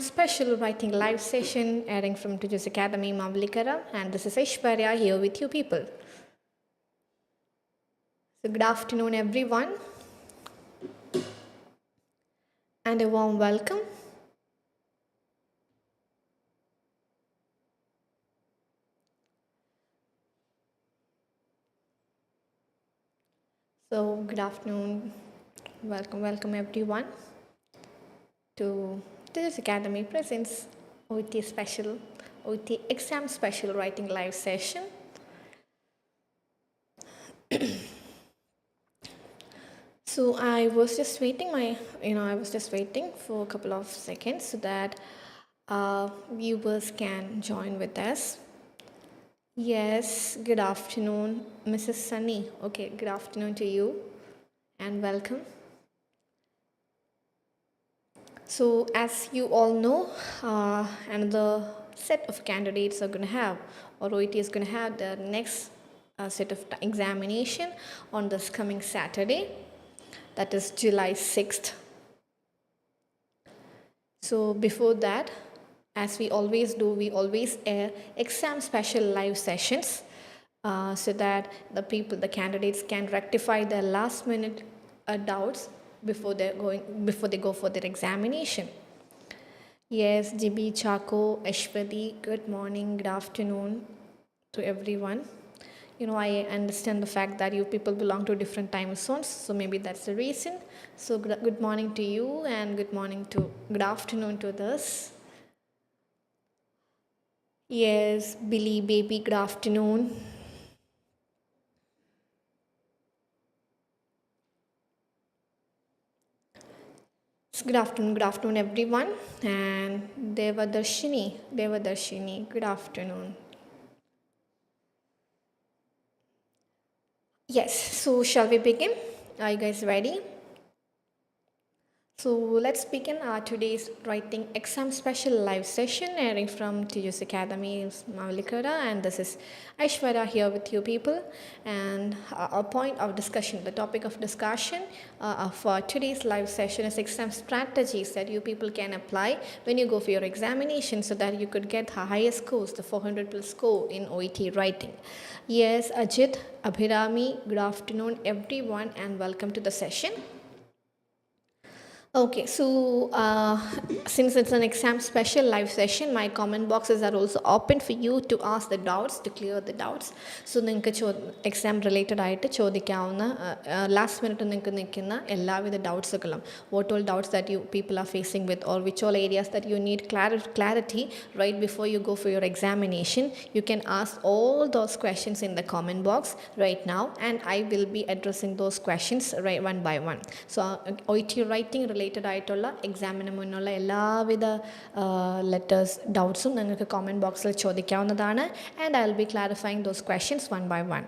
special writing live session airing from Tiju's Academy, Mavlikara, and this is Aishwarya here with you people. So good afternoon everyone and a warm welcome. So good afternoon, welcome everyone to Tiju's Academy presents OET exam special writing live session. So I was just waiting for a couple of seconds so that viewers can join with us. Yes, good afternoon, Mrs. Sunny. Okay, good afternoon to you and welcome. So as you all know, another set of candidates are going to have, or OET is going to have the next set of examination on this coming Saturday, that is July 6th. So before that, as we always do, we always air exam special live sessions so that the candidates can rectify their last minute doubts before they go for their examination. Yes, GB, Chako, Ashwati, good morning, good afternoon to everyone. I understand the fact that you people belong to different time zones, so maybe that's the reason. So good morning to you and good afternoon to this. Yes, Billy, baby, good afternoon. Good afternoon everyone. And Devadarshini, good afternoon. Yes, so shall we begin? Are you guys ready? So let's begin our today's writing exam special live session airing from Tiju's Academy, Mavlikara, and this is Aishwarya here with you people. And our point of discussion, the topic of discussion for today's live session is exam strategies that you people can apply when you go for your examination so that you could get the highest scores, the 400 plus score in OET writing. Yes, Ajit, Abhirami, good afternoon everyone and welcome to the session. Okay, so since it's an exam special live session, my comment boxes are also open for you to ask the doubts, to clear the doubts. So നിങ്ങൾക്ക് exam related ആയിട്ട് ചോദിക്കാവുന്ന last minute നിങ്ങൾക്ക് നിൽക്കുന്ന എല്ലാവിധ ഡൗട്ട്സുകളും what all doubts that you people are facing with or which all areas that you need clarity right before you go for your examination, you can ask all those questions in the comment box right now and I will be addressing those questions right one by one. So OET writing related ആയിട്ടുള്ള എക്സാമിന് മുന്നുള്ള എല്ലാവിധ letters ഡൗട്ട്സും നിങ്ങൾക്ക് comment ബോക്സിൽ ചോദിക്കാവുന്നതാണ് and I will be clarifying those questions one by one.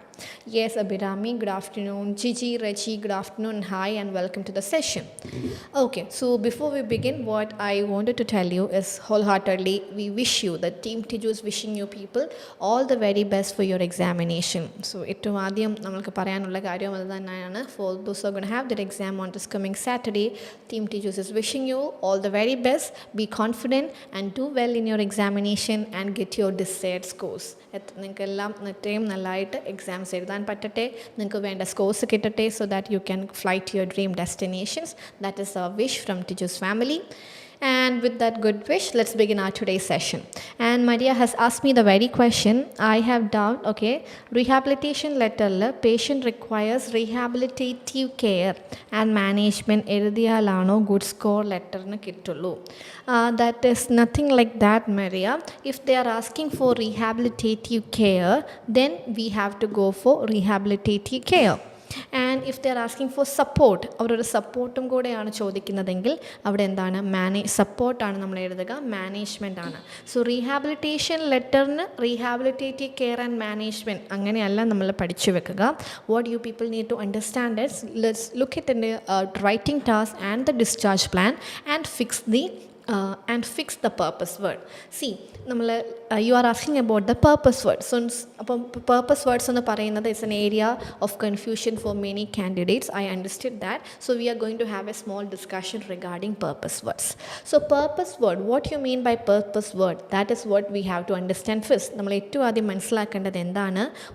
Yes Abhirami, good afternoon. Jiji, Reji, good afternoon, hi and welcome to the session. Okay, so before we begin, what I wanted to tell you is wholeheartedly we wish you, the team Tiju is wishing you people all the very best for your examination. So ഏറ്റവും ആദ്യം നമുക്ക് പറയാനുള്ള കാര്യം അത് തന്നെയാണ്. For those who are going to have their exam on this coming Saturday, team Tiju is wishing you all the very best. Be confident and do well in your examination and get your desired scores. നിങ്ങൾക്ക് എല്ലാം എത്രയും നല്ലതായിട്ട് exams എഴുതാൻ പറ്റട്ടെ, നിങ്ങൾക്ക് വേണ്ട scores കിട്ടട്ടെ so that you can fly to your dream destinations. That is our wish from Tiju's family. And with that good wish, let's begin our today's session. And Maria has asked me the very question. I have doubt, okay, rehabilitation letter, patient requires rehabilitative care and management എഴുതിയാലാണോ good score letter ന് കിട്ടുള്ളൂ? That is nothing like that, Maria. If they are asking for rehabilitative care, then we have to go for rehabilitative care. And if they are asking for support, അവരൊരു സപ്പോർട്ടും കൂടെയാണ് ചോദിക്കുന്നതെങ്കിൽ അവിടെ എന്താണ് സപ്പോർട്ടാണ് നമ്മൾ എഴുതുക, മാനേജ്മെൻ്റ് ആണ്. സോ റീഹാബിലിറ്റേഷൻ ലെറ്ററിന് റീഹാബിലിറ്റേറ്റീവ് കെയർ ആൻഡ് മാനേജ്മെൻറ്റ് അങ്ങനെയല്ല നമ്മൾ പഠിച്ചു വെക്കുക. What you people need to understand is let's look at the writing task and the discharge plan and fix the and fix the purpose word. See, you are asking about the purpose word. So, purpose words is an area of confusion for many candidates. I understood that. So, we are going to have a small discussion regarding purpose words. So, purpose word, what you mean by purpose word? That is what we have to understand first.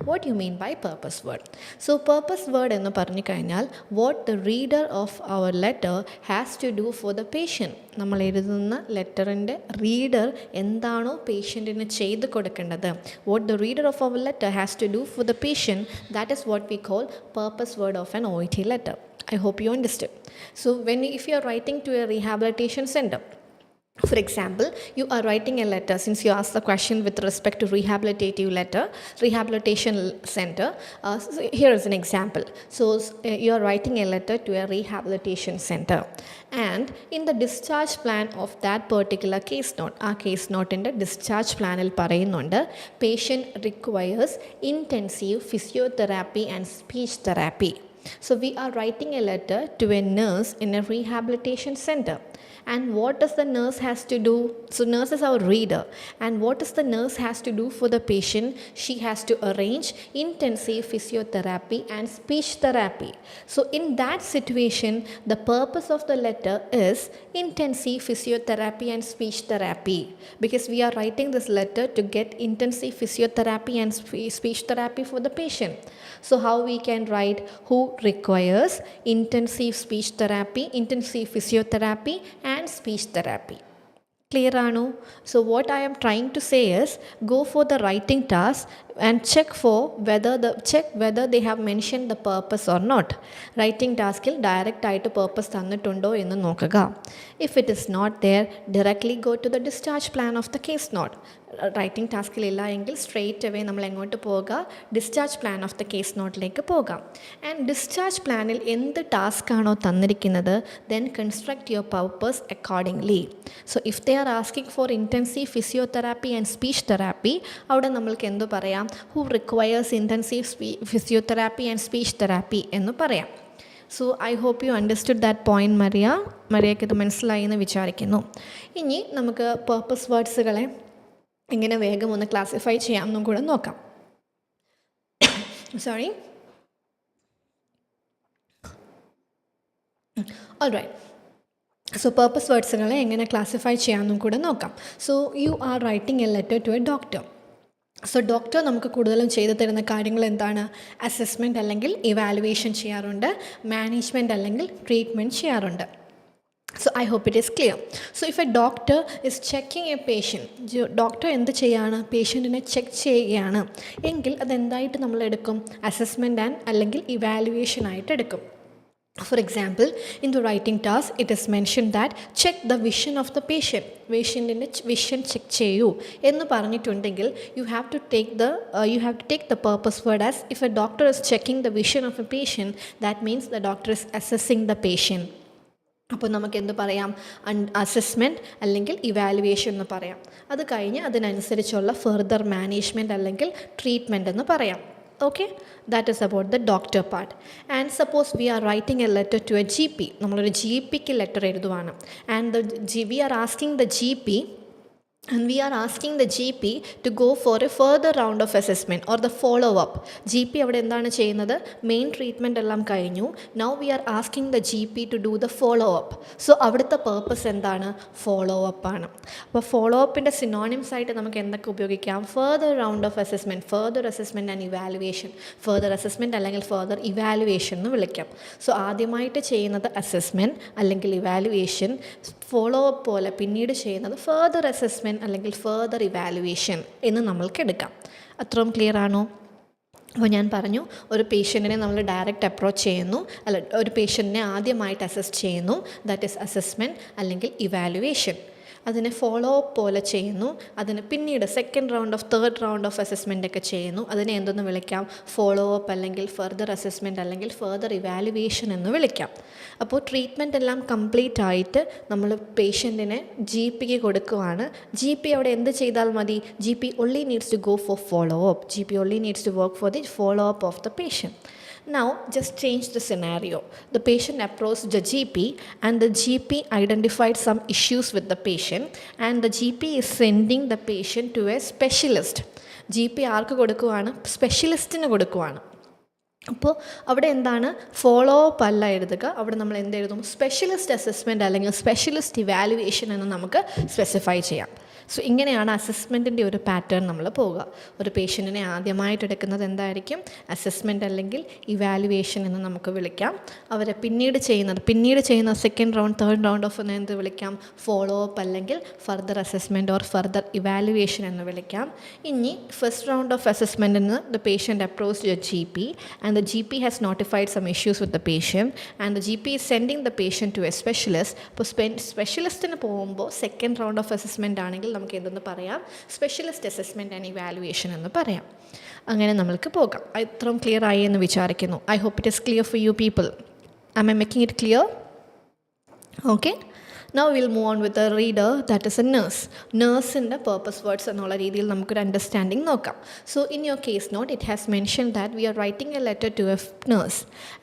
What you mean by purpose word? So, purpose word is what the reader of our letter has to do for the patient. നമ്മൾ എഴുതുന്ന ലെറ്ററിൻ്റെ reader എന്താണോ പേഷ്യൻറ്റിന് ചെയ്ത് കൊടുക്കേണ്ടത്, what the reader of our letter has to do for the patient, that is what we call purpose word of an OET letter. I hope you understood. So if you are writing to a rehabilitation center, for example, you are writing a letter, since you asked the question with respect to rehabilitation center. So here is an example. So you are writing a letter to a rehabilitation center, and in the discharge plan of that particular case note in the discharge plan il parayunnundu, patient requires intensive physiotherapy and speech therapy. So we are writing a letter to a nurse in a rehabilitation center. And what does the nurse has to do? So nurse is our reader. And what does the nurse has to do for the patient? She has to arrange intensive physiotherapy and speech therapy. So in that situation, the purpose of the letter is intensive physiotherapy and speech therapy. Because we are writing this letter to get intensive physiotherapy and speech therapy for the patient. So how we can write who requires intensive speech therapy, intensive physiotherapy and speech therapy. Clear ano? So what I am trying to say is, go for the writing task and check whether they have mentioned the purpose or not. Writing task il direct aayittu purpose thannittundo ennu nokkuka. If it is not there, directly go to the discharge plan of the case note. Writing task il illa engil straight away nammal engotu poga discharge plan of the case note like poga. And discharge plan il endu task aano thannirikkunnathu, then construct your purpose accordingly. So if they are asking for intensive physiotherapy and speech therapy, avada nammalku endu parayam, who requires intensive physiotherapy and speech therapy ennu parayam. So I hope you understood that point, മറിയയ്ക്ക് ഇത് മനസ്സിലായി എന്ന് വിചാരിക്കുന്നു. ഇനി നമുക്ക് purpose വേർഡ്സുകളെ എങ്ങനെ വേഗം ഒന്ന് ക്ലാസിഫൈ ചെയ്യാമെന്നും കൂടെ നോക്കാം. സോറി. ഓൾറൈറ്റ്. സോ പർപ്പസ് വേർഡ്സുകളെ എങ്ങനെ ക്ലാസിഫൈ ചെയ്യാമെന്നും കൂടെ നോക്കാം. So you are writing a letter to a doctor. So doctor നമുക്ക് കൂടുതലും ചെയ്തു തരുന്ന കാര്യങ്ങൾ എന്താണ്? അസസ്മെൻറ്റ് അല്ലെങ്കിൽ ഇവാലുവേഷൻ ചെയ്യാറുണ്ട്, മാനേജ്മെൻറ്റ് അല്ലെങ്കിൽ ട്രീറ്റ്മെൻറ്റ് ചെയ്യാറുണ്ട്. So I hope it is clear. So if a doctor is checking a patient, doctor എന്ത് ചെയ്യാണ്? പേഷ്യൻറ്റിനെ ചെക്ക് ചെയ്യുകയാണ് എങ്കിൽ അതെന്തായിട്ട് നമ്മൾ എടുക്കും? അസസ്മെൻറ്റ് ആൻഡ് അല്ലെങ്കിൽ ഇവാലുവേഷൻ ആയിട്ട് എടുക്കും. For example, in the writing task, it is mentioned that check the vision of the patient. പേഷ്യൻറ്റിൻ്റെ വിഷൻ ചെക്ക് ചെയ്യൂ എന്ന് പറഞ്ഞിട്ടുണ്ടെങ്കിൽ you have to take the purpose word as, if a doctor is checking the vision of a patient, that means the doctor is assessing the patient. അപ്പോൾ നമുക്ക് എന്ത് പറയാം? Assessment അല്ലെങ്കിൽ evaluation എന്ന് പറയാം. അത് കഴിഞ്ഞ് അതിനനുസരിച്ചുള്ള ഫെർദർ മാനേജ്മെൻറ്റ് അല്ലെങ്കിൽ ട്രീറ്റ്മെൻറ്റ് എന്ന് പറയാം. Okay, that is about the doctor part. And suppose we are writing a letter to a GP. നമ്മളൊരു GPക്ക് letter എഴുതുവാണ്. And we are asking the GP to go for a further round of assessment or the follow-up. GP അവിടെ എന്താണ് ചെയ്യുന്നത്? Main treatment എല്ലാം കഴിഞ്ഞു. Now we are asking the GP to do the follow-up. So അവിടുത്തെ purpose എന്താണ്? Follow-up ആണ്. അപ്പോൾ ഫോളോ-അപ്പിൻ്റെ synonyms ആയിട്ട് നമുക്ക് എന്തൊക്കെ ഉപയോഗിക്കാം? Further round of assessment, further assessment and evaluation. Further assessment അല്ലെങ്കിൽ ഫർദർ ഇവാലുവേഷൻ എന്ന് വിളിക്കാം. സോ ആദ്യമായിട്ട് ചെയ്യുന്നത് അസസ്മെൻറ്റ് അല്ലെങ്കിൽ ഇവാലുവേഷൻ, ഫോളോ-അപ്പ് പോലെ പിന്നീട് ചെയ്യുന്നത് ഫർദർ അസസ്മെൻറ്റ് അല്ലെങ്കിൽ ഫർദർ ഇവാലുവേഷൻ എന്ന് നമ്മൾക്ക് എടുക്കാം. അത്രയും ക്ലിയർ ആണോ? അപ്പോൾ ഞാൻ പറഞ്ഞു, ഒരു പേഷ്യൻറ്റിനെ നമ്മൾ ഡയറക്റ്റ് അപ്രോച്ച് ചെയ്യുന്നു, ഒരു പേഷ്യൻറ്റിനെ ആദ്യമായിട്ട് അസസ് ചെയ്യുന്നു, ദാറ്റ് ഈസ് അസസ്മെൻറ്റ് അല്ലെങ്കിൽ ഇവാലുവേഷൻ. അതിനെ ഫോളോ അപ്പ് പോലെ ചെയ്യുന്നു, അതിന് പിന്നീട് second round of third round of assessment ഒക്കെ ചെയ്യുന്നു. അതിനെ എന്തെന്ന് വിളിക്കാം? ഫോളോ അപ്പ് അല്ലെങ്കിൽ ഫർദർ അസസ്മെൻറ്റ് അല്ലെങ്കിൽ ഫർദർ ഇവാലുവേഷൻ എന്ന് വിളിക്കാം. അപ്പോൾ ട്രീറ്റ്മെൻറ്റ് എല്ലാം കംപ്ലീറ്റ് ആയിട്ട് നമ്മൾ പേഷ്യൻറ്റിനെ GPക്ക് കൊടുക്കുവാണ്. GP അവിടെ എന്ത് ചെയ്താൽ മതി? GP only needs to go for follow up. GP only needs to work for the follow up of the patient. Now, just change the scenario. The patient approached the GP and the GP identified some issues with the patient and the GP is sending the patient to a specialist. GP ആർക്ക് കൊടുക്കുവാണ്? സ്പെഷ്യലിസ്റ്റിന് കൊടുക്കുവാണ്. അപ്പോൾ അവിടെ എന്താണ്, follow up അല്ല എഴുതുക, അവിടെ നമ്മൾ എന്തെഴുതും, specialist assessment അല്ലെങ്കിൽ സ്പെഷ്യലിസ്റ്റ് ഇവാലുവേഷൻ എന്ന് നമുക്ക് സ്പെസിഫൈ ചെയ്യാം. സോ ഇങ്ങനെയാണ് അസസ്മെൻറ്റിൻ്റെ ഒരു പാറ്റേൺ നമ്മൾ പോവുക. ഒരു പേഷ്യൻറ്റിനെ ആദ്യമായിട്ട് എടുക്കുന്നത് എന്തായിരിക്കും, അസസ്മെൻറ്റ് അല്ലെങ്കിൽ ഇവാലുവേഷൻ എന്ന് നമുക്ക് വിളിക്കാം. അവരെ പിന്നീട് ചെയ്യുന്ന second round, third round of എന്ത് വിളിക്കാം, ഫോളോ അപ്പ് അല്ലെങ്കിൽ further assessment or further evaluation എന്ന് വിളിക്കാം. ഇനി ഫസ്റ്റ് റൗണ്ട് ഓഫ് അസസ്മെൻറ്റിന് the patient approach the GP and the GP has notified some issues with the patient and the GP is sending the patient to a specialist. അപ്പോൾ സ്പെഷ്യലിസ്റ്റിന് പോകുമ്പോൾ second round of assessment ആണെങ്കിൽ നമുക്ക് എന്തെന്ന് പറയാം, specialist assessment and evaluation എന്ന് പറയാം. അങ്ങനെ നമ്മൾക്ക് പോകാം. ഇത്രയും ക്ലിയർ ആയി എന്ന് വിചാരിക്കുന്നു. I hope it is clear for you people. Am I making it clear? Okay. Now we'll move on with the reader, that is a nurse. Nurse in the purpose words എന്നുള്ള രീതിയിൽ നമുക്കൊരു understanding നോക്കാം. So in your case note, it has mentioned that we are writing a letter to a nurse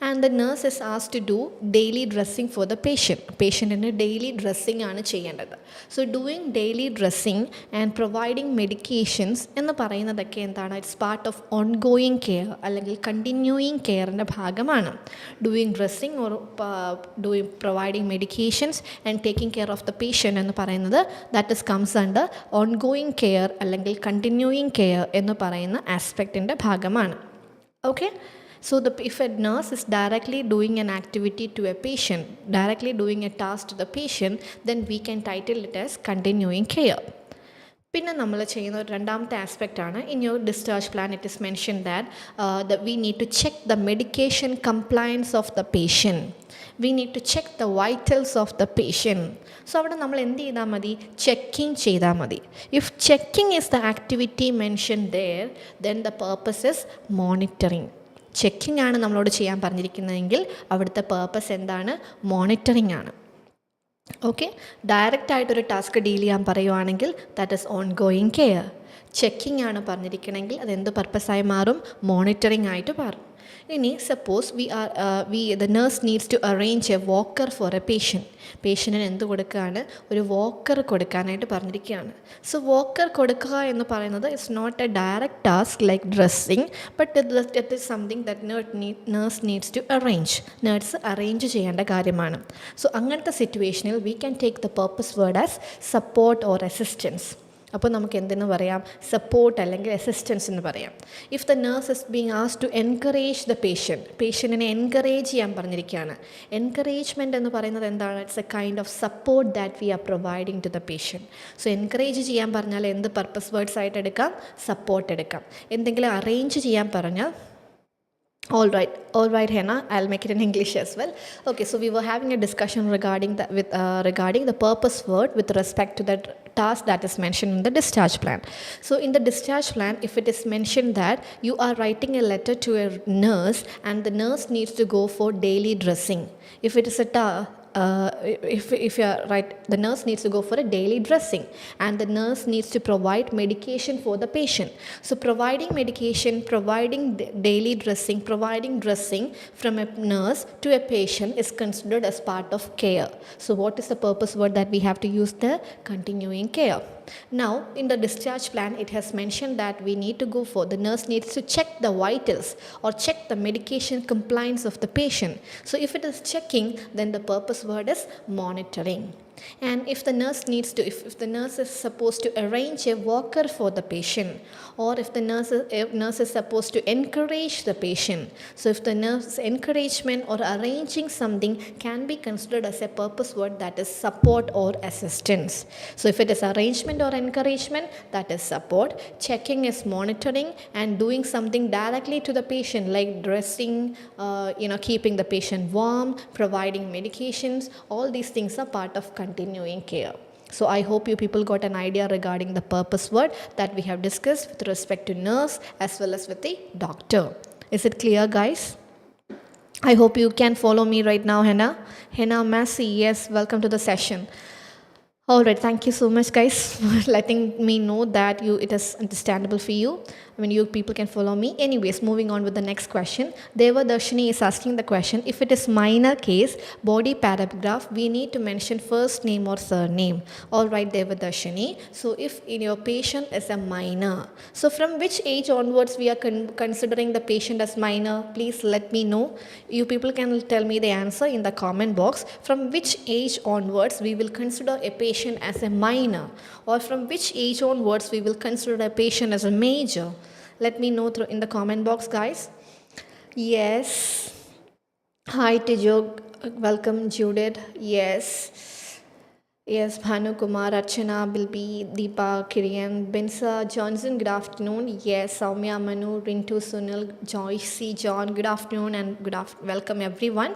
and the nurse is asked to do daily dressing for the patient. പേഷ്യൻറ്റിന് daily dressing ആണ് ചെയ്യേണ്ടത്. So doing daily dressing and providing medications എന്ന് പറയുന്നതൊക്കെ എന്താണ്, it's part of ongoing care അല്ലെങ്കിൽ continuing കെയറിൻ്റെ ഭാഗമാണ്. Doing dressing or providing medications and taking care of the patient എന്ന് പറയുന്നത് that is comes under ongoing care അല്ലെങ്കിൽ കണ്ടിന്യൂയിങ് കെയർ എന്ന് പറയുന്ന ആസ്പെക്റ്റിൻ്റെ ഭാഗമാണ്. Okay. So if a nurse is directly doing an activity to a patient, directly doing a task to the patient, then we can title it as continuing care. പിന്നെ നമ്മൾ ചെയ്യുന്ന ഒരു രണ്ടാമത്തെ ആസ്പെക്റ്റാണ്, in your discharge plan it is mention that we need to check the medication compliance of the patient. We need to check the vitals of the patient. So അവിടെ നമ്മൾ എന്ത് ചെയ്താൽ മതി, ചെക്കിങ് ചെയ്താൽ മതി. If checking is the activity mention there, then the purpose is monitoring. Checking ആണ് നമ്മളോട് ചെയ്യാൻ പറഞ്ഞിരിക്കുന്നതെങ്കിൽ അവിടുത്തെ പേർപ്പസ് എന്താണ്, മോണിറ്ററിങ് ആണ്. ഓക്കെ. ഡയറക്റ്റായിട്ടൊരു ടാസ്ക് ഡീൽ ചെയ്യാൻ പറയുവാണെങ്കിൽ that is on going care. Checking ആണ് പറഞ്ഞിരിക്കണമെങ്കിൽ അതെന്ത് പർപ്പസായി മാറും, മോണിറ്ററിങ് ആയിട്ട് മാറും. ഇനി suppose the nurse needs to arrange a walker for a patient. പേഷ്യൻറ്റിന് എന്ത് കൊടുക്കുകയാണ്, ഒരു വാക്കർ കൊടുക്കാനായിട്ട് പറഞ്ഞിരിക്കുകയാണ്. സോ വാക്കർ കൊടുക്കുക എന്ന് പറയുന്നത് it's not a direct task like dressing, but it is something that nurse needs to arrange. Nurse arrange ചെയ്യേണ്ട കാര്യമാണ്. സോ അങ്ങനത്തെ സിറ്റുവേഷനിൽ we can take the purpose word as support or assistance. അപ്പോൾ നമുക്ക് എന്തെന്ന് പറയാം, സപ്പോർട്ട് അല്ലെങ്കിൽ അസിസ്റ്റൻസ് എന്ന് പറയാം. If the nurse is being asked to encourage the പേഷ്യൻറ്റിനെ എൻകറേജ് ചെയ്യാൻ പറഞ്ഞിരിക്കുകയാണ്. എൻകറേജ്മെൻറ്റ് എന്ന് പറയുന്നത് എന്താണ്, it's a kind of support that V R providing to the patient. So encourage ചെയ്യാൻ പറഞ്ഞാൽ എന്ത് പർപ്പസ് വേർഡ്സ് ആയിട്ട് എടുക്കാം, സപ്പോർട്ട് എടുക്കാം. എന്തെങ്കിലും അറേഞ്ച് ചെയ്യാൻ പറഞ്ഞാൽ all right Hannah, I'll make it in English as well. Okay, so we were having a discussion regarding the purpose word with respect to that task that is mentioned in the discharge plan. So in the discharge plan, if it is mentioned that you are writing a letter to a nurse and the nurse needs to go for daily dressing, if it is if you are right, the nurse needs to go for a daily dressing and the nurse needs to provide medication for the patient. So providing medication, providing daily dressing, providing dressing from a nurse to a patient is considered as part of care. So what is the purpose word that we have to use there? Continuing care. Now in the discharge plan it has mentioned that we need to go for, the nurse needs to check the vitals or check the medication compliance of the patient. So if it is checking, then the purpose word is monitoring. And if the nurse needs to, if the nurse is supposed to arrange a walker for the patient, or if the nurse is supposed to encourage the patient, so if the nurse encouragement or arranging something can be considered as a purpose word that is support or assistance. So if it is arrangement or encouragement, that is support. Checking is monitoring, and doing something directly to the patient like dressing, keeping the patient warm, providing medications, all these things are part of continuing care. So I hope you people got an idea regarding the purpose word that we have discussed with respect to nurse as well as with the doctor. Is it clear, guys? I hope you can follow me right now. Hannah Massey, yes, welcome to the session. All right, thank you so much, guys, for letting me know that it is understandable for you. I mean, you people can follow me. Anyways, moving on with the next question. Devadarshini is asking the question, if it is minor case, body paragraph, we need to mention first name or surname. All right, Devadarshini. So if in your patient is a minor, so from which age onwards we are considering the patient as minor? Please let me know. You people can tell me the answer in the comment box. From which age onwards we will consider a patient as a minor, or from which age onwards we will consider a patient as a major? Let me know in the comment box, guys. Yes. Hi Tiju, welcome Judith. Yes. Yes, Bhanu Kumar, Archana, Bilby, Deepa, Kirian, Bensa, Johnson, good afternoon. Yes, Soumya, Manu, Rintu, Sunil, Joyce, C. John, good afternoon and welcome everyone.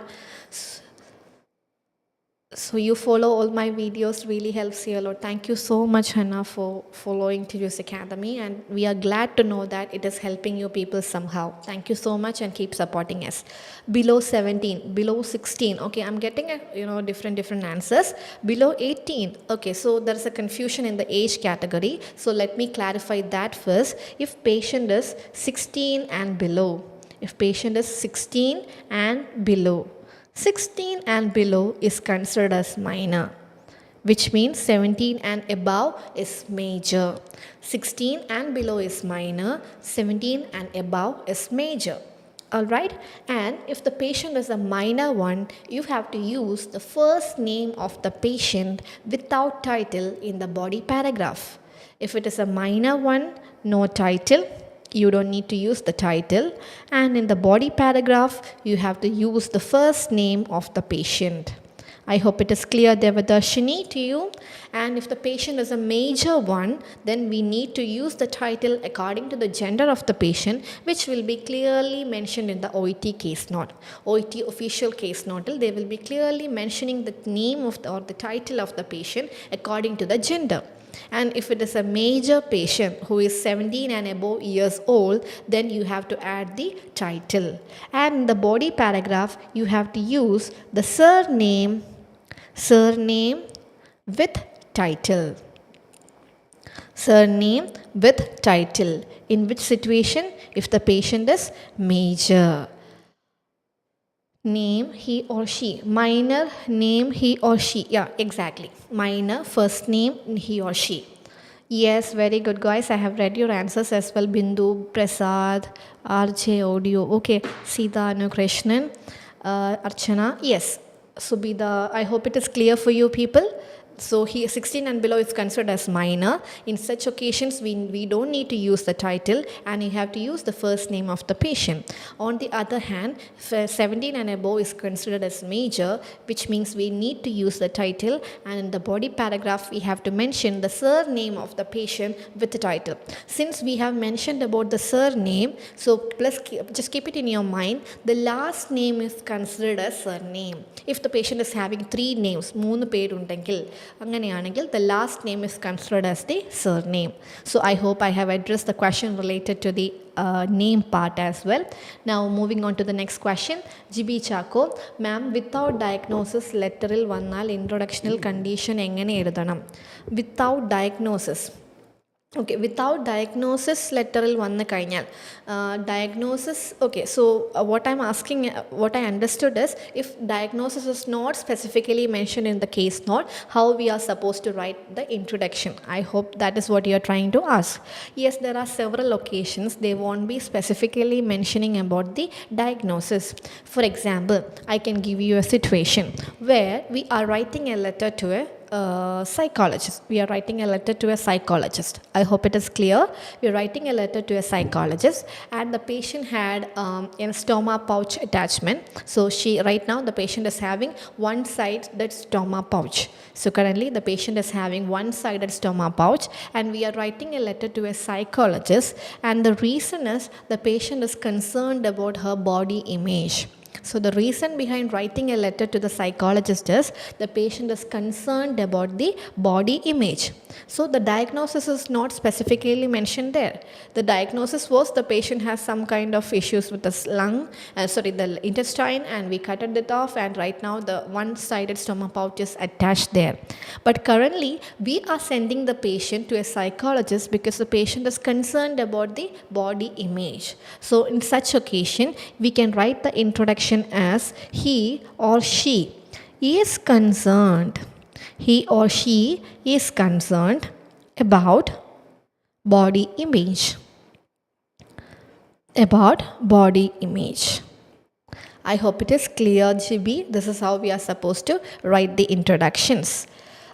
So you follow all my videos, really helps you a lot. Thank you so much, Hannah, for following Tiju's Academy, and we are glad to know that it is helping you people somehow. Thank you so much and keep supporting us. Below 17, below 16. Okay, I'm getting different answers. Below 18. Okay, so there is a confusion in the age category. So let me clarify that first. If patient is 16 and below, if patient is 16 and below, 16 and below is considered as minor, which means 17 and above is major. 16 and below is minor, 17 and above is major. Alright, and if the patient is a minor one, you have to use the first name of the patient without title in the body paragraph. If it is a minor one, no title, you don't need to use the title, and in the body paragraph you have to use the first name of the patient. I hope it is clear, Devadarshini, to you. And if the patient is a major one, then we need to use the title according to the gender of the patient, which will be clearly mentioned in the OET case note. OET official case note, they will be clearly mentioning the name of or the title of the patient according to the gender. And if it is a major patient who is 17 and above years old, then you have to add the title. And in the body paragraph, you have to use the surname with title. Surname with title. In which situation? If the patient is major. Name he or she. Minor, name he or she. Yeah, exactly. Minor, first name he or she. Yes, very good, guys. I have read your answers as well. Bindu, Prasad, RJ Audio. Okay, Sita Anukrishnan, Archana. Yes, Subida. I hope it is clear for you people. So he 16 and below is considered as minor. In such occasions, we don't need to use the title, and you have to use the first name of the patient. On the other hand, 17 and above is considered as major, which means we need to use the title, and in the body paragraph, we have to mention the surname of the patient with the title. Since we have mentioned about the surname, so just keep it in your mind, the last name is considered as surname. If the patient is having 3 names, 3 പേരുണ്ടെങ്കിൽ അങ്ങനെയാണെങ്കിൽ the last name is considered as the surname. So I hope I have addressed the question related to the name part as well. Now moving on to the next question. Jibi Chako, ma'am, without diagnosis letteril vannal introductional condition engane എഴുതണം? Without diagnosis. Okay, without diagnosis letteril vannu കഴിഞ്ഞാൽ diagnosis. Okay, so what I'm asking, what I understood is, if diagnosis is not specifically mentioned in the case note, how we are supposed to write the introduction? I hope that is what you are trying to ask. Yes, there are several occasions they won't be specifically mentioning about the diagnosis. For example, I can give you a situation where we are writing a letter to a psychologist. We are writing a letter to a psychologist. I hope it is clear. We are writing a letter to a psychologist, and the patient had a stoma pouch attachment. So right now the patient is having one-sided stoma pouch. So currently the patient is having one-sided stoma pouch, and we are writing a letter to a psychologist, and the reason is the patient is concerned about her body image. So the reason behind writing a letter to the psychologist is the patient is concerned about the body image. So the diagnosis is not specifically mentioned there. The diagnosis was the patient has some kind of issues with the the intestine, and we cut it off, and right now the one-sided stomach pouch is attached there. But currently we are sending the patient to a psychologist because the patient is concerned about the body image. So in such occasion we can write the introduction as he or she is concerned. He or she is concerned about body image. About body image. I hope it is clear, GB. This is how we are supposed to write the introductions.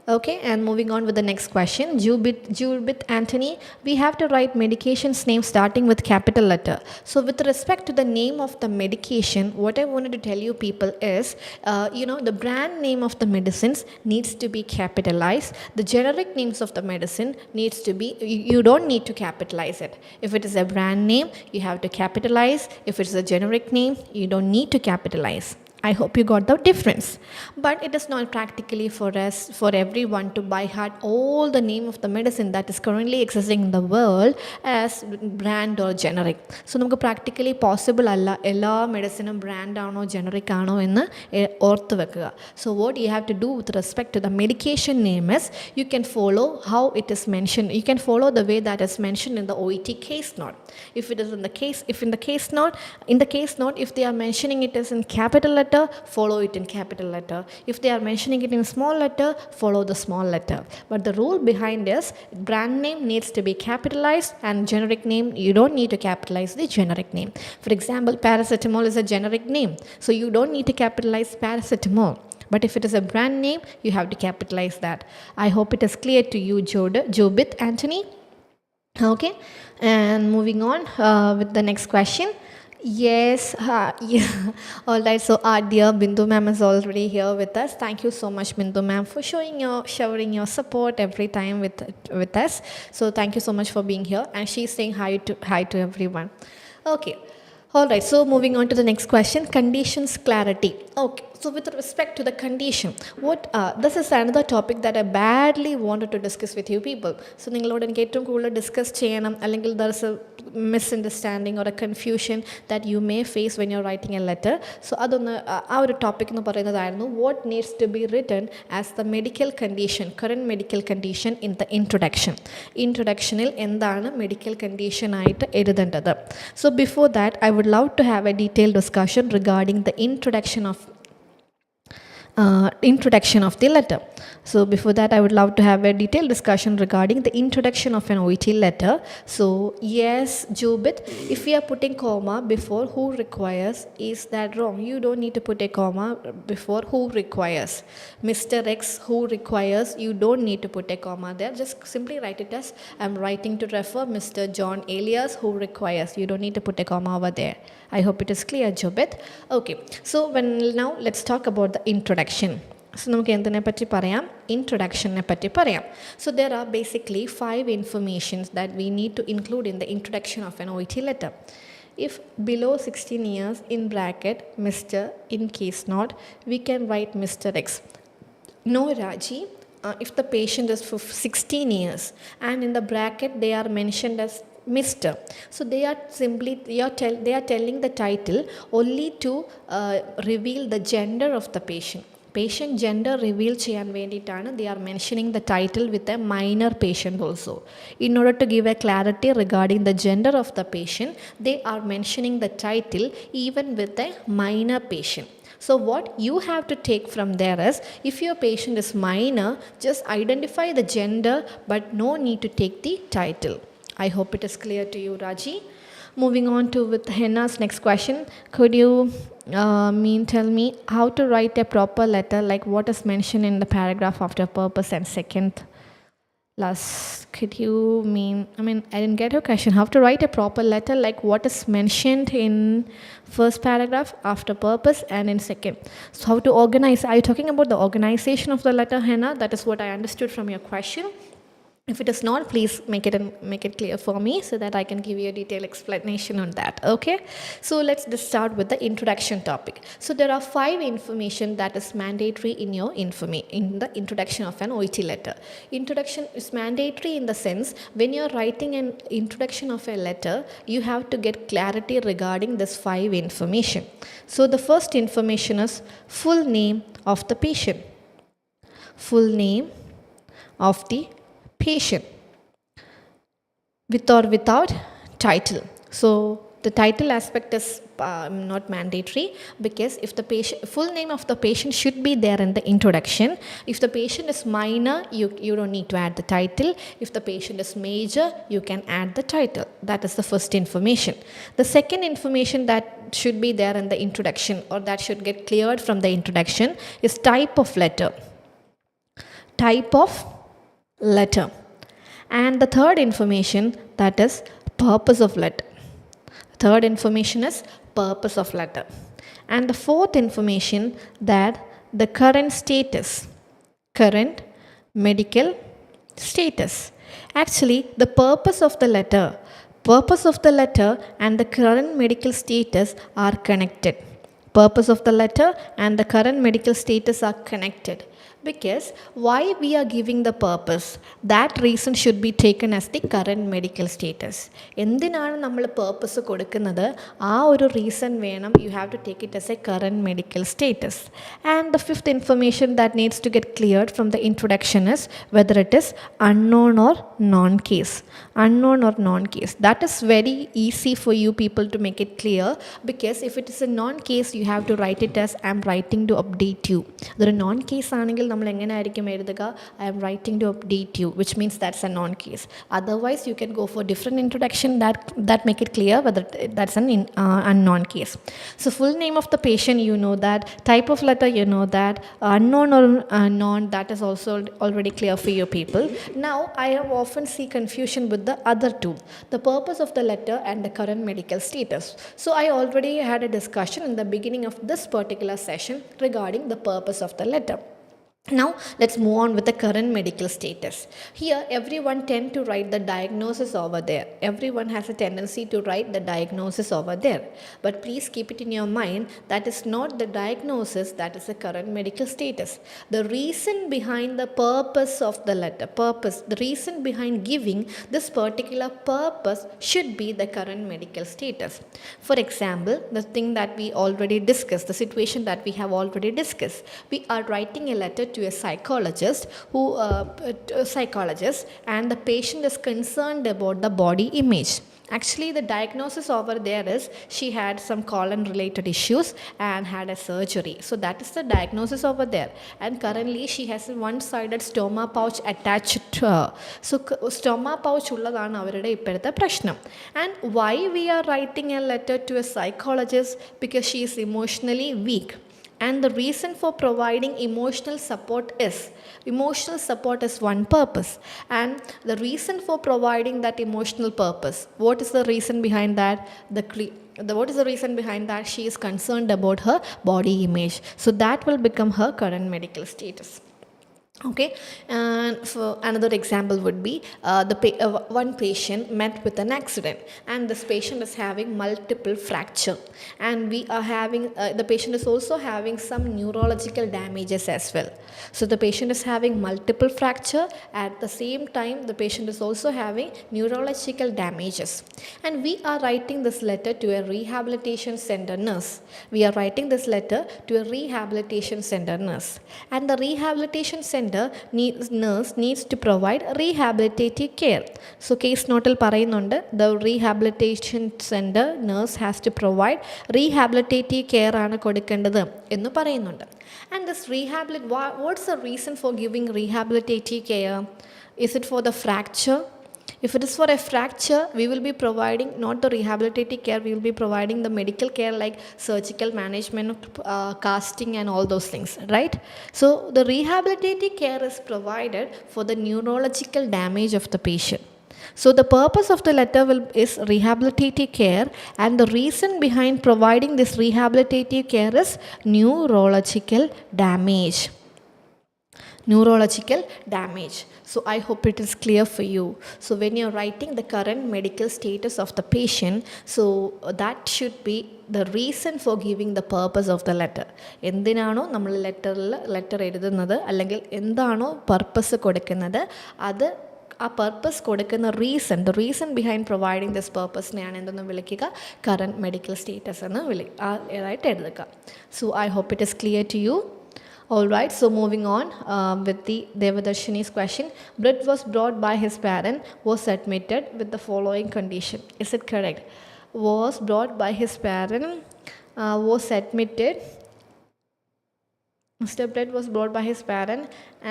Okay, and moving on with the next question. Jubit Anthony, we have to write medication's name starting with capital letter. So with respect to the name of the medication, what I wanted to tell you people is, the brand name of the medicines needs to be capitalized. The generic names of the medicine needs to be, you don't need to capitalize it. If it is a brand name, you have to capitalize. If it's a generic name, you don't need to capitalize. I hope you got the difference. But it is not practically for everyone to by heart all the name of the medicine that is currently existing in the world as brand or generic. So നമുക്ക് practically possible അല്ല എല്ലാ മെഡിസിനും brand ആണോ generic ആണോ എന്ന് ഓർത്ത് വെക്കുക. So what you have to do with respect to the medication name is, you can follow how it is mentioned. You can follow the way that is mentioned in the OET case note. If it is in the case note, if they are mentioning it as in capital letter, follow it in capital letter. If they are mentioning it in small letter, follow the small letter. But the rule behind is, brand name needs to be capitalized, and generic name, you don't need to capitalize the generic name. For example, paracetamol is a generic name, so you don't need to capitalize paracetamol. But if it is a brand name, you have to capitalize that. I hope it is clear to you, Jobit Anthony. Okay, and moving on with the next question. Yes, yeah. All right, so our dear Bindu ma'am is already here with us. Thank you so much, Bindu ma'am, for showering your support every time with us. So thank you so much for being here, and she's saying hi to everyone. Okay. All right, so moving on to the next question, conditions clarity. Okay, so with respect to the condition, this is another topic that I badly wanted to discuss with you people. So നിങ്ങളോട് എനിക്ക് ഏറ്റവും കൂടുതൽ discuss ചെയ്യണം, അല്ലെങ്കിൽ there is a misunderstanding or a confusion that you may face when you're writing a letter. So അതൊന്ന് ആ ഒരു topic എന്ന് പറയുന്നതായിരുന്നു, what needs to be written as the medical condition, current medical condition in the introduction. Introductionil എന്താണ് medical condition ആയിട്ട് എഴുതേണ്ടത്. So before that, I would love to have a detailed discussion regarding the introduction of the letter. So before that, I would love to have a detailed discussion regarding the introduction of an OET letter. So yes, Jubit, if we are putting comma before who requires, is that wrong? You don't need to put a comma before who requires. Mr. X who requires, you don't need to put a comma there. Just simply write it as, I'm writing to refer Mr. John alias who requires. You don't need to put a comma over there. I hope it is clear, Jobit. Okay, so now let's talk about the introduction. So നമുക്ക് എന്തിനെ പറ്റി പറയാം, ഇൻട്രൊഡക്ഷനെ പറ്റി പറയാം. So there are basically 5 informations that we need to include in the introduction of an OET letter. If below 16 years, in bracket Mr. in case not, we can write Mr. X. No, Raji, if the patient is for 16 years and in the bracket they are mentioned as Mr. So they are telling the title only to reveal the gender of the patient. Patient gender reveal ചെയ്യാൻ വേണ്ടിയിട്ടാണ് they are mentioning the title with a minor patient also. In order to give a clarity regarding the gender of the patient, they are mentioning the title even with a minor patient. So what you have to take from there is, if your patient is minor, just identify the gender but no need to take the title. I hope it is clear to you, Raji. Moving on to with Henna's next question. Could you tell me how to write a proper letter, like what is mentioned in the paragraph after purpose and second last? Could you I didn't get your question. How to write a proper letter, like what is mentioned in first paragraph after purpose and in second. So how to organize? Are you talking about the organization of the letter, Henna? That is what I understood from your question. If it is not, please make it clear for me so that I can give you a detailed explanation on that. Okay, so let's just start with the introduction topic. So there are 5 information that is mandatory in your in the introduction of an OET letter. Introduction is mandatory in the sense when you're writing an introduction of a letter, you have to get clarity regarding this 5 information. So the first information is full name of the patient. Full name of the patient, with or without title. So the title aspect is not mandatory, because if the full name of the patient should be there in the introduction. If the patient is minor, you don't need to add the title. If the patient is major, you can add the title. That is the first information. The second information that should be there in the introduction, or that should get cleared from the introduction, is type of letter. Type of letter. And the third information, that is purpose of letter. Third information is purpose of letter. And the fourth information, that the current status, current medical status. Actually, the purpose of the letter and the current medical status are connected. Purpose of the letter and the current medical status are connected. Because why we are giving the purpose, that reason should be taken as the current medical status. എന്തിനാണ് നമ്മൾ purpose കൊടുക്കുന്നത്, ആ ഒരു reason വേണം, you have to take it as a current medical status. And the fifth information that needs to get cleared from the introduction is whether it is unknown or non-case. Unknown or non-case. That is very easy for you people to make it clear, because if it is a non-case, you have to write it as I am writing to update you. അതൊരു non-case ആണെങ്കിൽ നമ്മൾ എങ്ങനെ ആയിരിക്കും എഴുതുക, I am writing to update you, which means that's a non-case. Otherwise, you can go for different introduction that make it clear whether that's an unknown case. So full name of the patient, you know that. Type of letter, you know that. Unknown or non, that is also already clear for you people. Now, I have often see confusion with the other two, the purpose of the letter and the current medical status. So I already had a discussion in the beginning of this particular session regarding the purpose of the letter. Now, let's move on with the current medical status. Here, everyone tend to write the diagnosis over there. Everyone has a tendency to write the diagnosis over there. But please keep it in your mind, that is not the diagnosis, that is the current medical status. The reason behind the purpose of the letter, the reason behind giving this particular purpose should be the current medical status. For example, the thing that we already discussed, the situation that we have already discussed, we are writing a letter to a psychologist and the patient is concerned about the body image. Actually, the diagnosis over there is she had some colon related issues and had a surgery. So that is the diagnosis over there. And currently she has a one-sided stoma pouch attached to her. So stoma pouch ulladana avarude ippaduthe prashnam. And why we are writing a letter to a psychologist? Because she is emotionally weak. And the reason for providing emotional support is one purpose. And the reason for providing that emotional purpose, what is the reason behind that? What is the reason behind that? She is concerned about her body image. So that will become her current medical status. Okay, and for another example would be one patient met with an accident, and this patient is having multiple fracture, and we are having the patient is also having some neurological damages as well. So the patient is having multiple fracture, at the same time the patient is also having neurological damages, and we are writing this letter to a rehabilitation center nurse. We are writing this letter to a rehabilitation center nurse, and the rehabilitation center nurse needs to provide rehabilitative care. So case notil parayunnunde, the rehabilitation center nurse has to provide rehabilitative care aanu kodukkendathu ennu parayunnunde. And this what's the reason for giving rehabilitative care? Is it for the fracture? If it is for a fracture, we will be providing not the rehabilitative care, we will be providing the medical care like surgical management, casting and all those things, right? So the rehabilitative care is provided for the neurological damage of the patient. So the purpose of the letter is rehabilitative care, and the reason behind providing this rehabilitative care is neurological damage. So I hope it is clear for you. So when you're writing the current medical status of the patient, so that should be the reason for giving the purpose of the letter. എന്തിനാണോ നമ്മൾ letter എഴുതുന്നത്, അല്ലെങ്കിൽ എന്താണോ purpose കൊടുക്കുന്നത്, അത് ആ purpose കൊടുക്കുന്ന the reason behind providing this പർപ്പസിനെയാണ് എന്തെന്ന് വിളിക്കുക, കറൻറ്റ് മെഡിക്കൽ സ്റ്റേറ്റസ് എന്ന് ആയിട്ട് എഴുതുക. So I hope it is clear to you. All right, so moving on with the Devadarshini's question. Brett was brought by his parent, was admitted with the following condition. Is it correct? Was brought by his parent, was admitted. Mr. Brett was brought by his parent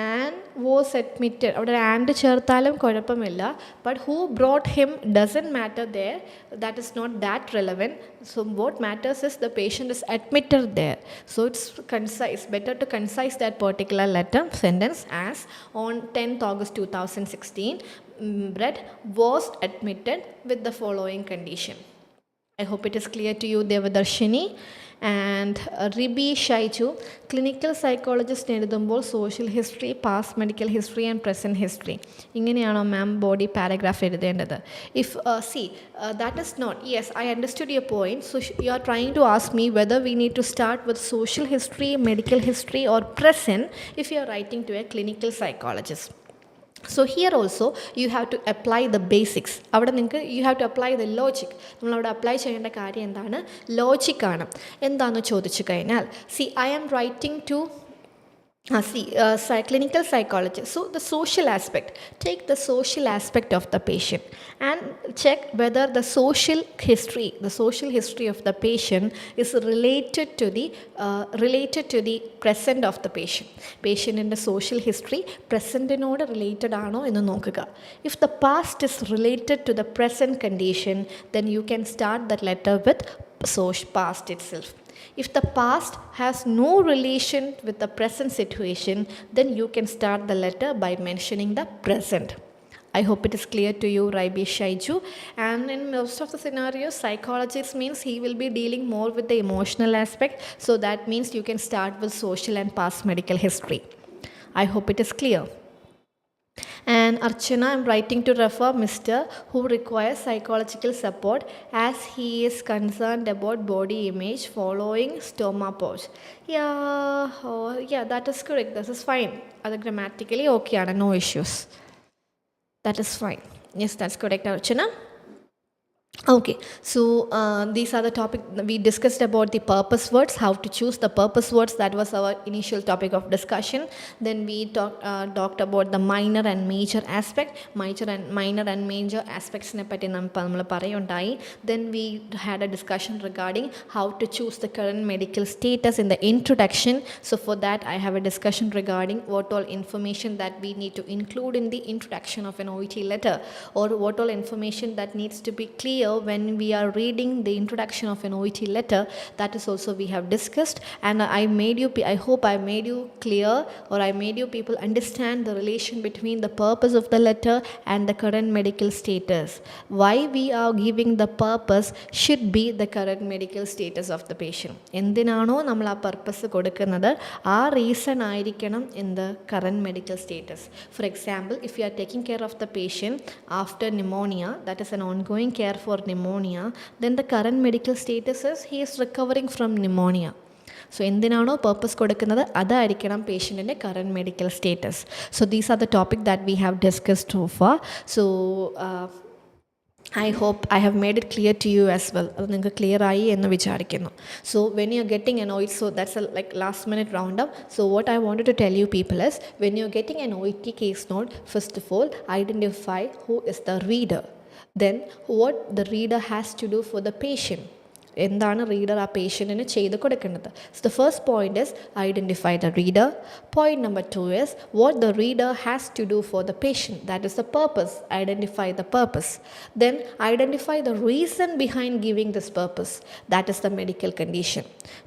and was admitted. അവിടെ and ചേർത്താലും കുഴപ്പമില്ല, but who brought him doesn't matter there. That is not that relevant. So what matters is the patient is admitted there. So it's concise. Better to concise that particular sentence as on 10th August 2016, Brett was admitted with the following condition. I hope it is clear to you, Devadarshini. And Ribi Shaiju, clinical psychologist എഴുതുമ്പോൾ social history, past medical history and present history, ഇങ്ങനെയാണോ മാം body paragraph എഴുതേണ്ടത്? If that is not, yes, I understood your point. So you are trying to ask me whether we need to start with social history, medical history or present if you are writing to a clinical psychologist. So here also you have to apply the basics. അവിടെ നിങ്ങൾക്ക് you have to apply the logic. നമ്മളവിടെ apply ചെയ്യേണ്ട കാര്യം എന്താണ്? ലോജിക്കാണ്. എന്താണെന്ന് ചോദിച്ചു കഴിഞ്ഞാൽ, see, I am writing to clinical psychologist. So the social aspect, take the social aspect of the patient and check whether the social history of the patient is related to the present of the patient. Patient in the social history present inode related aano ennu nokkuka. If the past is related to the present condition, then you can start that letter with past itself. If the past has no relation with the present situation, then you can start the letter by mentioning the present. I hope it is clear to you, Raibi Shaiju. And in most of the scenarios, psychologist means he will be dealing more with the emotional aspect. So that means you can start with social and past medical history. I hope it is clear. And Archana, I'm writing to refer Mr. who requires psychological support as he is concerned about body image following stoma pose. Yeah, that is correct. This is fine. Other grammatically okay, no issues. That is fine. Yes, that's correct, Archana. Okay, so these are the topic we discussed about the purpose words, how to choose the purpose words. That was our initial topic of discussion. Then we talked about the minor and major aspects ne patti nammal parayundayi. Then we had a discussion regarding how to choose the current medical status in the introduction. So for that I have a discussion regarding what all information that we need to include in the introduction of an OET letter, or what all information that needs to be clear when we are reading the introduction of an OET letter. That is also we have discussed, and I hope I made you clear, or I made you people understand the relation between the purpose of the letter and the current medical status. Why we are giving the purpose should be the current medical status of the patient. എന്തിനാണോ നമ്മൾ ആ purpose കൊടുക്കുന്നത് ആ reason ആയിരിക്കണം in the current medical status. For example, if you are taking care of the patient after pneumonia, that is an ongoing care for pneumonia, then the current medical status is he is recovering from pneumonia. So എന്തിനാണോ purpose കൊടുക്കുന്നത് അതായിരിക്കണം പേഷ്യൻറ്റിൻ്റെ current medical status. So these are the topic that we have discussed so far. So I hope I have made it clear to you as well. അത് നിങ്ങൾക്ക് clear ആയി എന്ന് വിചാരിക്കുന്നു. So when you are getting an OET, so that's a like last minute roundup. So what I wanted to tell you people is, when you are getting an OET case note, first of all identify who is the reader. Then what the reader has to do for the patient. എന്താണ് reader ആ പേഷ്യൻറ്റിന് ചെയ്ത് കൊടുക്കേണ്ടത്. So the first point is identify the reader. Point number 2 is what the reader has to do for the patient. That is the purpose. Identify the purpose. Then identify the reason behind giving this purpose. That is the medical condition.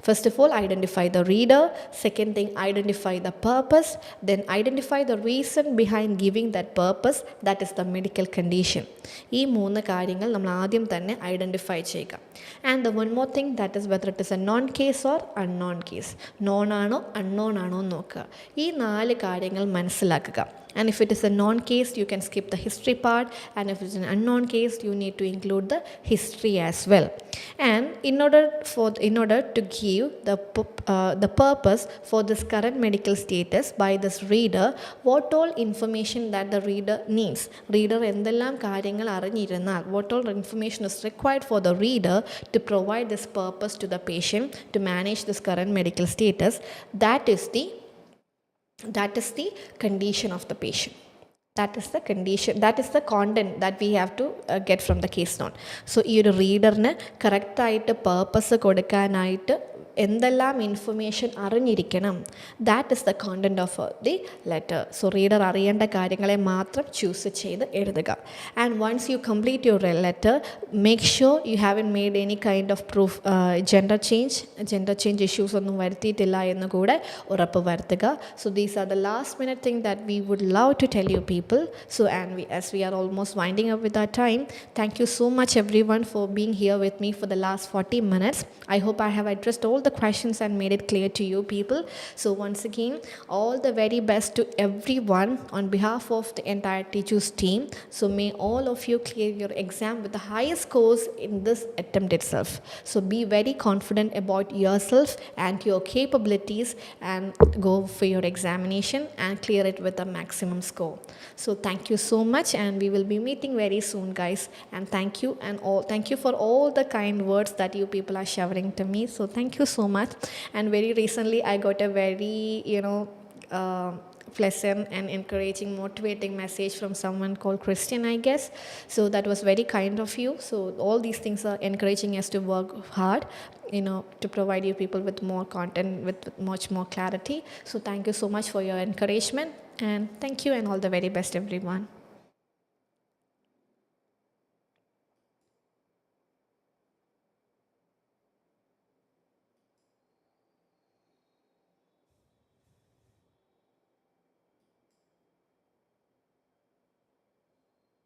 First of all, identify the reader. Second thing, identify the purpose. Then identify the reason behind giving that purpose. That is the medical condition. ഈ 3 കാര്യങ്ങൾ നമ്മൾ ആദ്യം തന്നെ identify ചെയ്യുക. And the one more thing, that is whether it is a non case or unknown case. Known ആണോ unknown ആണോ നോക്കുക. ഈ 4 കാര്യങ്ങൾ മനസ്സിലാക്കുക. And if it is a known case, you can skip the history part, and if it's an unknown case, you need to include the history as well. And in order to give the purpose for this current medical status by this reader, what all information that the reader needs, reader എന്തെല്ലാം കാര്യങ്ങൾ അറിഞ്ഞിരുന്നാൽ, what all information is required for the reader to provide this purpose to the patient to manage this current medical status, that is the condition of the patient. That is the condition, that is the content that we have to get from the case note. So ഈ ഒരു റീഡറിന് കറക്റ്റായിട്ട് purpose കൊടുക്കാനായിട്ട് എന്തെല്ലാം information അറിഞ്ഞിരിക്കണം, that is the content of the letter. So reader അറിയേണ്ട കാര്യങ്ങളെ മാത്രം choose ചെയ്ത് എഴുതുക. And once you complete your letter, make sure you haven't made any kind of proof gender change issues ഒന്നും വരുത്തിയിട്ടില്ല എന്ന് കൂടെ ഉറപ്പ് വരുത്തുക. So these are the last minute thing that we would love to tell you people. So and as we are almost winding up with our time, thank you so much everyone for being here with me for the last 40 minutes. I hope I have addressed all the questions and made it clear to you people. So once again, all the very best to everyone on behalf of the entire Tiju's team. So may all of you clear your exam with the highest scores in this attempt itself. So be very confident about yourself and your capabilities and go for your examination and clear it with a maximum score. So thank you so much, and we will be meeting very soon, guys. And thank you for all the kind words that you people are showering to me. So thank you so much. And very recently I got a very pleasant and encouraging, motivating message from someone called Christian, I guess. So that was very kind of you. So all these things are encouraging us to work hard, to provide you people with more content, with much more clarity. So thank you so much for your encouragement, and thank you, and all the very best everyone.